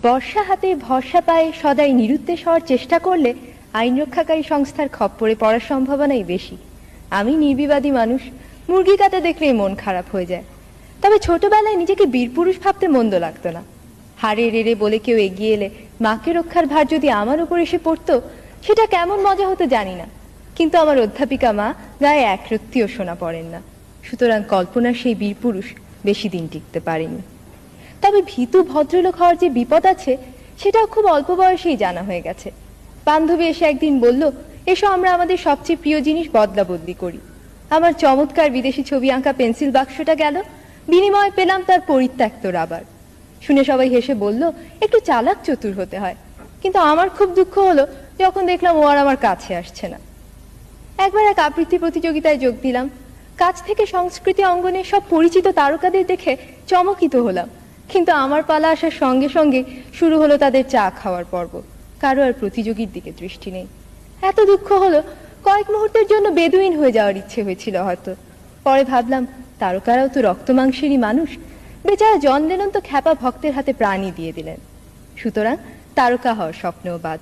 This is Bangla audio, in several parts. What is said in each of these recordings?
বর্ষা হাতে ভরসা পায়ে সদাই নিরুদ্দেশ হওয়ার চেষ্টা করলে আইন রক্ষাকারী সংস্থার খপ্পরে পড়ার সম্ভাবনাই বেশি। আমি নির্বিবাদী মানুষ, মুরগি কাটা দেখলেই মন খারাপ হয়ে যায়। তবে ছোটবেলায় নিজেকে বীরপুরুষ ভাবতে মন্দ লাগতো না। হারে রেড়ে বলে কেউ এগিয়ে এলে মাকে রক্ষার ভার যদি আমার উপর এসে পড়তো, সেটা কেমন মজা হতো জানি না। কিন্তু আমার অধ্যাপিকা মা গায়ে এক রত্তিও সোনা পড়েন না, সুতরাং কল্পনার সেই বীরপুরুষ বেশি দিন টিকতে পারেনি। তবে ভীতু ভদ্রলোক হওয়ার যে বিপদ আছে, সেটাও খুব অল্প বয়সেই জানা হয়ে গেছে। বান্ধবী এসে একদিন বলল, এসো আমরা আমাদের সবচেয়ে প্রিয় জিনিস বদলা বদলি করি। আমার চমৎকার বিদেশি ছবি আঁকা পেন্সিল বাক্সটা গেল, বিনিময়ে পেলাম তার পরিত্যক্ত রাবার। শুনে সবাই হেসে বলল, একটু চালাক চতুর হতে হয়। কিন্তু আমার খুব দুঃখ হলো যখন দেখলাম ও আর আমার কাছে আসছে না। একবার এক আবৃত্তি প্রতিযোগিতায় যোগ দিলাম। কাছ থেকে সংস্কৃতি অঙ্গনে সব পরিচিত তারকাদের দেখে চমকিত হলাম, কিন্তু আমার পালা আসার সঙ্গে সঙ্গে শুরু হলো তাদের চা খাওয়ার পর্ব। কারো আর প্রতিযোগীর দিকে দৃষ্টি নেই। এত দুঃখ হলো, কয়েক মুহূর্তের জন্য বেদুইন হয়ে যাওয়ার ইচ্ছে হয়েছিল হয়তো। পরে ভাবলাম, তারকারাও তো রক্ত মাংসেরই মানুষ। বেচারা জন লেনন তো খ্যাপা ভক্তের হাতে প্রাণই দিয়ে দিলেন। সুতরাং তারকা হওয়ার স্বপ্নও বাদ।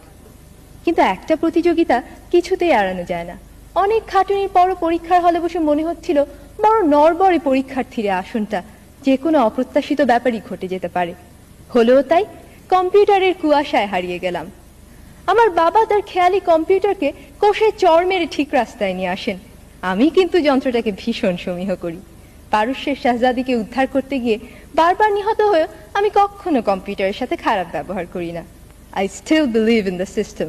কিন্তু একটা প্রতিযোগিতা কিছুতেই এড়ানো যায় না। অনেক খাটুনির পরও পরীক্ষার হলে বসে মনে হচ্ছিল বড় নড়বড়ে পরীক্ষার্থীরা আসনটা, যে কোনো অপ্রত্যাশিত ব্যাপারই ঘটে যেতে পারে। হলেও তাই, কম্পিউটারের কুয়াশায় হারিয়ে গেলাম। আমার বাবা তার খেয়ালি কম্পিউটারকে কষে চড় মেরে ঠিক রাস্তায় নিয়ে আসেন। আমি কিন্তু যন্ত্রটাকে ভীষণ সমীহ করি। পারস্যের শাহজাদিকে উদ্ধার করতে গিয়ে বারবার নিহত হয়েও আমি কখনো কম্পিউটারের সাথে খারাপ ব্যবহার করি না। I still believe in the system.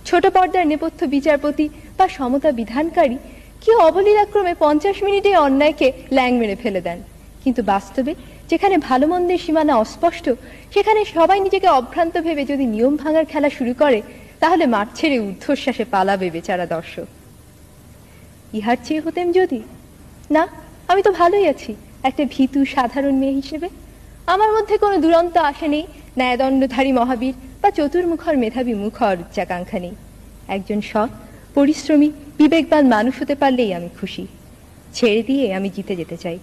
ছোট পর্দার নেপথ্য বিচারপতি বা সমতা বিধানকারী কি অবলীলাক্রমে 50 মিনিটে অন্যায়কে ল্যাং মেরে ফেলে দেন। কিন্তু বাস্তবে যেখানে ভালো মন্দের সীমানা অস্পষ্ট, সেখানে সবাই নিজেকে অভ্রান্ত ভেবে যদি নিয়ম ভাঙার খেলা শুরু করে, তাহলে মাঠ ছেড়ে ঊর্ধ্বশ্বাসে পালাবে বেচারা দর্শক। ইহার চেয়ে হতেম যদি না, আমি তো ভালোই আছি একটা ভীতু সাধারণ মেয়ে হিসেবে। আমার মধ্যে কোনো দুরন্ত আশা নেই, ন্যায়দণ্ডধারী মহাবীর বা চতুর্মুখর মেধাবী মুখ হওয়ার উচ্চাকাঙ্ক্ষা নেই। একজন সৎ, পরিশ্রমী, বিবেকবান মানুষ হতে পারলেই আমি খুশি। ছেড়ে দিয়ে আমি জিতে যেতে চাই।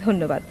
ধন্যবাদ।